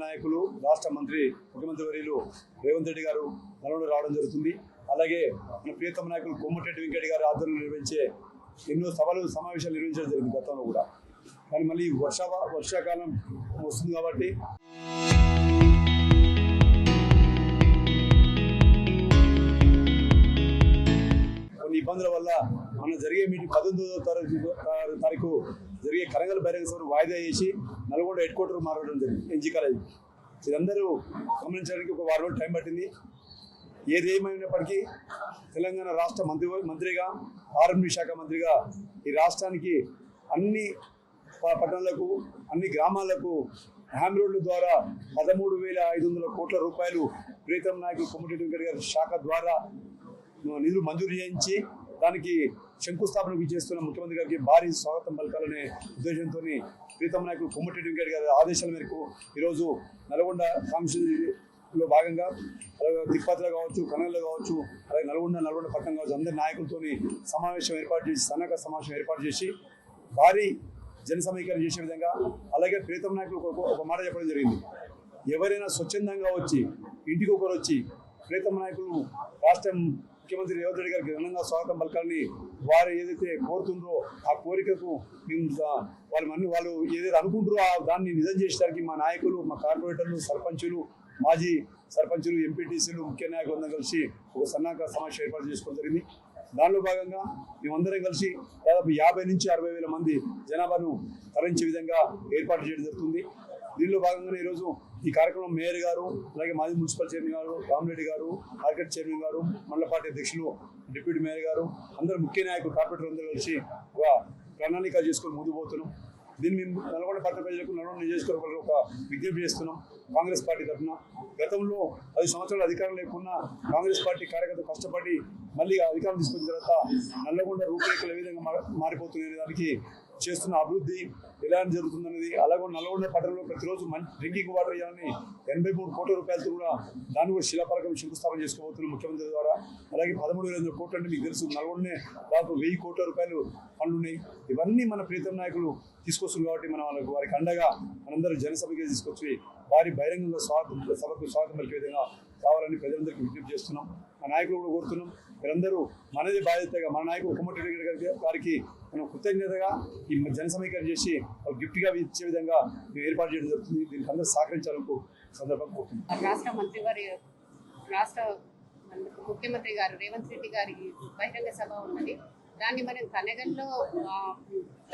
నాయకులు రాష్ట్ర మంత్రి ముఖ్యమంత్రి వర్యులు రేవంత్ రెడ్డి గారు నల్గొండ రావడం జరుగుతుంది. అలాగే మన ప్రియతమ నాయకులు కొమ్మటిరెడ్డి వెంకట గారు ఆధ్వర్యంలో నిర్వహించే ఎన్నో సమావేశాలు నిర్వహించడం జరిగింది గతంలో కూడా. కానీ మళ్ళీ వర్షాకాలం వస్తుంది కాబట్టి కొన్ని ఇబ్బందుల వల్ల మన జరిగే మీటింగ్ 19వ తారీఖు జరిగే కరంగల్ బహిరంగ సభను వాయిదా చేసి నల్గొండ హెడ్ క్వార్టర్ మారడం జరిగింది ఎన్జీ కాలేజ్. ఇదందరూ గమనించడానికి ఒక వారం రోజులు టైం పట్టింది. ఏదేమైనప్పటికీ తెలంగాణ రాష్ట్ర మంత్రిగా ఆర్ఎండ్బి శాఖ మంత్రిగా ఈ రాష్ట్రానికి అన్ని పట్టణాలకు అన్ని గ్రామాలకు హ్యామ్ రోడ్ల ద్వారా 13,500 కోట్ల రూపాయలు ప్రీతం నాయకులు కొమ్మటిరెడ్డి వెంకట గారి శాఖ ద్వారా నిధులు మంజూరు చేయించి దానికి శంకుస్థాపన చేస్తున్న ముఖ్యమంత్రి గారికి భారీ స్వాగతం పలకాలనే ఉద్దేశంతో ప్రీతం నాయకులు కొమ్మటిరెడ్డి వెంకట గారి ఆదేశాల మేరకు ఈరోజు నల్గొండ కాన్స్టిట్యూన్సీలో భాగంగా అలాగే తిరుపతిలో కావచ్చు, కర్నూలులో కావచ్చు, అలాగే నల్గొండ పట్టణం కావచ్చు, అందరి నాయకులతో సమావేశం ఏర్పాటు చేసి సన్నాహక సమావేశం ఏర్పాటు చేసి భారీ జన సమీకరణ చేసే విధంగా, అలాగే ప్రీతం నాయకులు ఒక మాట చెప్పడం జరిగింది. ఎవరైనా స్వచ్ఛందంగా వచ్చి ఇంటికి ఒకరు వచ్చి ప్రీతం నాయకులు రాష్ట్ర ముఖ్యమంత్రి రేవంత్ రెడ్డి గారికి ఘనంగా స్వాగతం పలకాలని వారు ఏదైతే కోరుతుండ్రో ఆ కోరికకు మేము వాళ్ళు ఏదైతే అనుకుంటారో దాన్ని నిజం చేసేదానికి మా నాయకులు, మా కార్పొరేటర్లు, సర్పంచులు, మాజీ సర్పంచులు, ఎంపీటీసీలు, ముఖ్య నాయకులందరూ కలిసి ఒక సన్నాహక సమావేశం ఏర్పాటు చేసుకోవడం జరిగింది. దానిలో భాగంగా మేమందరం కలిసి దాదాపు 50 నుంచి 60,000 మంది జనాభాను తరలించే విధంగా ఏర్పాటు చేయడం జరుగుతుంది. దీనిలో భాగంగానే ఈరోజు ఈ కార్యక్రమం మేయర్ గారు, అలాగే మాజీ మున్సిపల్ చైర్మన్ గారు, రామరెడ్డి గారు, మార్కెట్ చైర్మన్ గారు, మండల పార్టీ అధ్యక్షులు, డిప్యూటీ మేయర్ గారు, అందరూ ముఖ్య నాయకులు, కార్పొరేటర్ అందరూ కలిసి ఒక ప్రణాళిక చేసుకొని ముందుకు పోతున్నాం. దీన్ని మేము నల్గొండ పట్టణ ప్రజలకు, నల్గొండ నియోజకవర్గంలో ఒక విజ్ఞప్తి చేస్తున్నాం. కాంగ్రెస్ పార్టీ తరఫున గతంలో 10 సంవత్సరాలు అధికారం లేకున్నా కాంగ్రెస్ పార్టీ కార్యకర్తలు కష్టపడి మళ్ళీ అధికారం తీసుకున్న తర్వాత నల్లగొండ రూపురేఖలు ఏ విధంగా మారిపోతున్నాయనే దానికి చేస్తున్న అభివృద్ధి ఎలా జరుగుతుందనేది, అలాగే నల్గొండ పట్టణంలో ప్రతిరోజు డ్రింకింగ్ వాటర్ ఇవ్వాలని 83 కోట్ల రూపాయలతో కూడా దాన్ని కూడా శిలాపలకం శంకుస్థాపన చేసుకోబోతున్నాం ముఖ్యమంత్రి ద్వారా. అలాగే 13,500 కోట్లు అంటే మీకు తెలుసు, నల్గొండనే దాదాపు 1,000 కోట్ల రూపాయలు పనులు ఉన్నాయి. ఇవన్నీ మన ప్రీతం నాయకులు తీసుకొస్తుంది కాబట్టి మనం వారికి అండగా మనందరూ జనసభకి తీసుకొచ్చి వారి బహిరంగంగా సభకు స్వాగతం పలికే విధంగా కావాలని ప్రజలందరికీ విజ్ఞప్తి చేస్తున్నాం. మా నాయకులు కూడా కోరుతున్నాం, మీరందరూ మనదే బాధ్యతగా మన నాయకులు కొమ్మటిరెడ్డి గారికి మనం కృతజ్ఞతగా ఈ జన సమీకరణ చేసి వాళ్ళు గిఫ్ట్గా ఇచ్చే విధంగా మేము ఏర్పాటు చేయడం జరుగుతుంది. దీనికి అందరూ సహకరించాలని సందర్భంగా కోరుతున్నాం. రాష్ట్ర ముఖ్యమంత్రి గారు రేవంత్ రెడ్డి గారి బహిరంగ సభ ఉన్నది. దాన్ని మనం కనగల్లో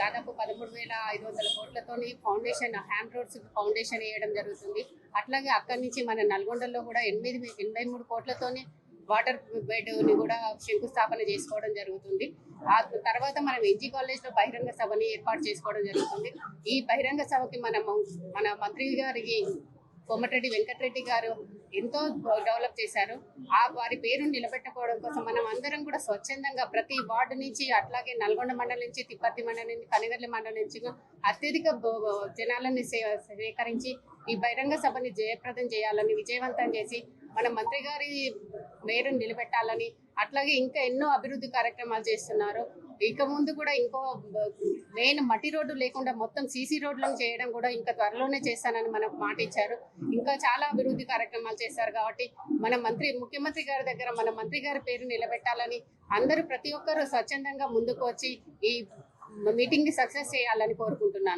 దాదాపు 13,500 కోట్లతోని ఫౌండేషన్, హ్యామ్ రోడ్స్ ఫౌండేషన్ వేయడం జరుగుతుంది. అట్లాగే అక్కడి నుంచి మన నల్గొండలో కూడా 83 కోట్లతోని వాటర్ బెడ్ని కూడా శంకుస్థాపన చేసుకోవడం జరుగుతుంది. ఆ తర్వాత మనం ఎన్జీ కాలేజ్లో బహిరంగ సభని ఏర్పాటు చేసుకోవడం జరుగుతుంది. ఈ బహిరంగ సభకి మన మంత్రి గారికి కొమ్మటిరెడ్డి వెంకటరెడ్డి గారు ఎంతో డెవలప్ చేశారు. వారి పేరు నిలబెట్టుకోవడం కోసం మనం అందరం కూడా స్వచ్ఛందంగా ప్రతి వార్డు నుంచి, అట్లాగే నల్గొండ మండలం నుంచి, తిప్పర్తి మండలం నుంచి, కనిగర్ల మండలం నుంచి అత్యధిక జనాలని సేకరించి ఈ బహిరంగ సభని జయప్రదం చేయాలని, విజయవంతం చేసి మన మంత్రి గారి పేరును నిలబెట్టాలని, అట్లాగే ఇంకా ఎన్నో అభివృద్ధి కార్యక్రమాలు చేస్తున్నారు. ఇక ముందు కూడా ఇంకో మెయిన్ మట్టి రోడ్డు లేకుండా మొత్తం సీసీ రోడ్లను చేయడం కూడా ఇంకా త్వరలోనే చేస్తానని మనకు మాట ఇచ్చారు. ఇంకా చాలా అభివృద్ధి కార్యక్రమాలు చేశారు కాబట్టి మన ముఖ్యమంత్రి గారి దగ్గర మన మంత్రి గారి పేరు నిలబెట్టాలని అందరూ ప్రతి ఒక్కరూ స్వచ్ఛందంగా ముందుకు వచ్చి ఈ మీటింగ్ ని సక్సెస్ చేయాలని కోరుకుంటున్నాను.